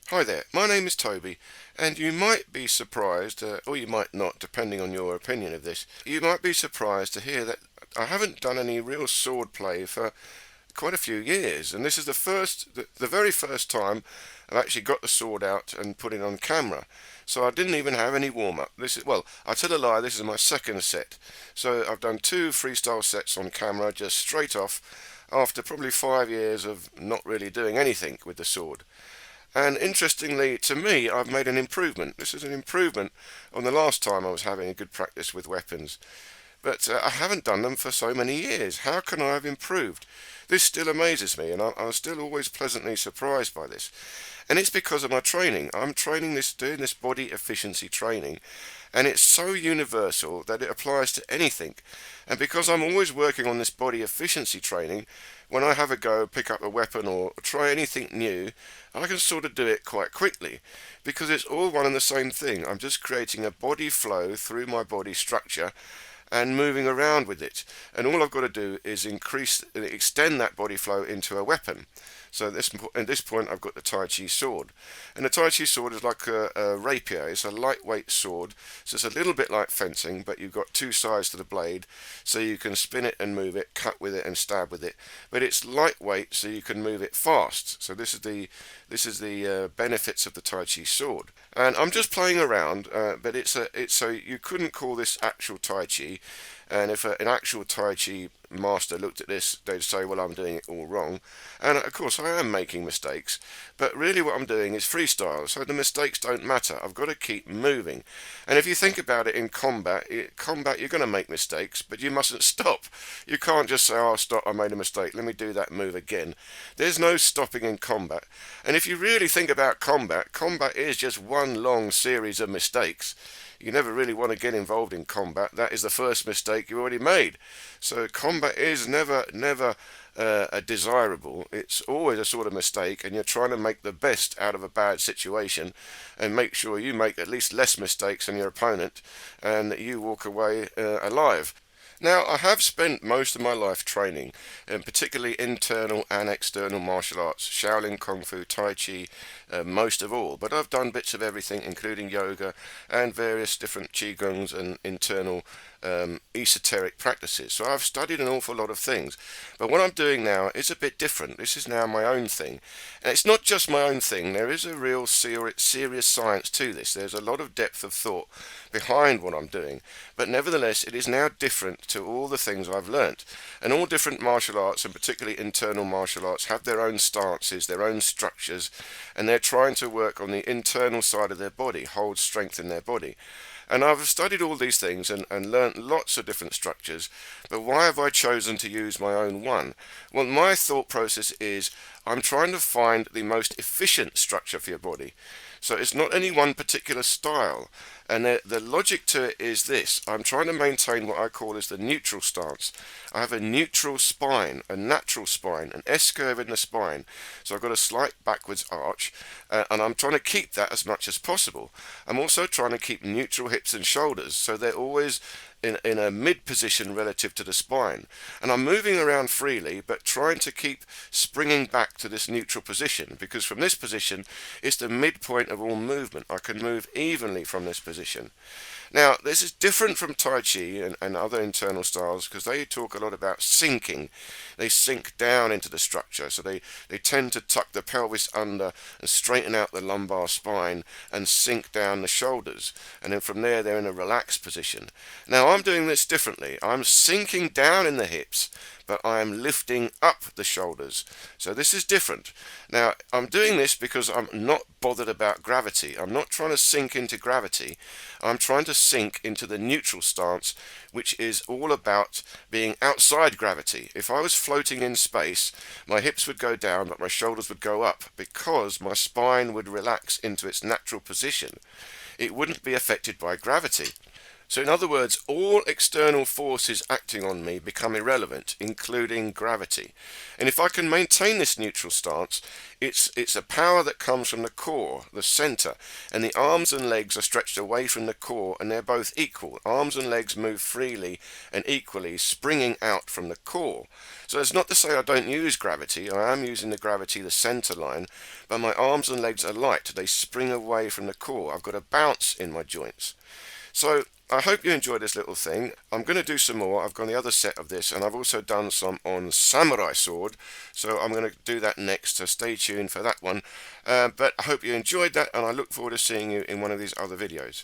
Hi there, my name is Toby, and you might be surprised, or you might not, depending on your opinion of this. You might be surprised to hear that I haven't done any real sword play for quite a few years, and this is the very first time I've actually got the sword out and put it on camera. So I didn't even have any warm-up. I tell a lie, this is my second set. So I've done two freestyle sets on camera, just straight off, after probably 5 years of not really doing anything with the sword. And interestingly, to me, I've made an improvement. This is an improvement on the last time I was having a good practice with weapons. But I haven't done them for so many years. How can I have improved? This still amazes me, and I'm still always pleasantly surprised by this. And it's because of my training. I'm doing this body efficiency training, and it's so universal that it applies to anything. And because I'm always working on this body efficiency training, when I have a go, pick up a weapon or try anything new, I can sort of do it quite quickly because it's all one and the same thing. I'm just creating a body flow through my body structure and moving around with it. And all I've got to do is extend that body flow into a weapon. So at this point I've got the Tai Chi sword. And the Tai Chi sword is like a rapier. It's a lightweight sword. So it's a little bit like fencing, but you've got two sides to the blade. So you can spin it and move it, cut with it and stab with it. But it's lightweight so you can move it fast. So this is the benefits of the Tai Chi sword. And I'm just playing around, but so you couldn't call this actual Tai Chi. And if an actual Tai Chi master looked at this, they'd say, well, I'm doing it all wrong. And of course, I am making mistakes. But really what I'm doing is freestyle, so the mistakes don't matter. I've got to keep moving. And if you think about it in combat, you're going to make mistakes, but you mustn't stop. You can't just say, oh, stop, I made a mistake. Let me do that move again. There's no stopping in combat. And if you really think about combat is just one long series of mistakes. You never really want to get involved in combat. That is the first mistake you already made. So combat is never a desirable. It's always a sort of mistake, and you're trying to make the best out of a bad situation and make sure you make at least less mistakes than your opponent and that you walk away alive. Now, I have spent most of my life training, and particularly internal and external martial arts, Shaolin Kung Fu, Tai Chi, most of all. But I've done bits of everything, including yoga and various different Qigongs and internal esoteric practices. So I've studied an awful lot of things. But what I'm doing now is a bit different. This is now my own thing. And it's not just my own thing. There is a real serious science to this. There's a lot of depth of thought behind what I'm doing. But nevertheless, it is now different to all the things I've learnt. And all different martial arts, and particularly internal martial arts, have their own stances, their own structures, and they're trying to work on the internal side of their body, hold strength in their body. And I've studied all these things and learnt lots of different structures, but why have I chosen to use my own one? Well, my thought process is I'm trying to find the most efficient structure for your body. So it's not any one particular style. And the logic to it is this. I'm trying to maintain what I call as the neutral stance. I have a neutral spine, a natural spine, an S-curve in the spine. So I've got a slight backwards arch, and I'm trying to keep that as much as possible. I'm also trying to keep neutral hips and shoulders, so they're always in a mid position relative to the spine. And I'm moving around freely, but trying to keep springing back to this neutral position, because from this position, it's the midpoint of all movement. I can move evenly from this position. Now, this is different from Tai Chi and other internal styles because they talk a lot about sinking. They sink down into the structure, so they tend to tuck the pelvis under and straighten out the lumbar spine and sink down the shoulders. And then from there, they're in a relaxed position. Now, I'm doing this differently. I'm sinking down in the hips, but I am lifting up the shoulders. So this is different. Now, I'm doing this because I'm not bothered about gravity. I'm not trying to sink into gravity. I'm trying to sink into the neutral stance, which is all about being outside gravity. If I was floating in space, my hips would go down, but my shoulders would go up because my spine would relax into its natural position. It wouldn't be affected by gravity. So in other words, all external forces acting on me become irrelevant, including gravity. And if I can maintain this neutral stance, it's a power that comes from the core, the center, and the arms and legs are stretched away from the core, and they're both equal. Arms and legs move freely and equally, springing out from the core. So it's not to say I don't use gravity. I am using the gravity, the center line, but my arms and legs are light. They spring away from the core. I've got a bounce in my joints. So I hope you enjoyed this little thing. I'm going to do some more. I've got the other set of this, and I've also done some on samurai sword. So I'm going to do that next, so stay tuned for that one. But I hope you enjoyed that, and I look forward to seeing you in one of these other videos.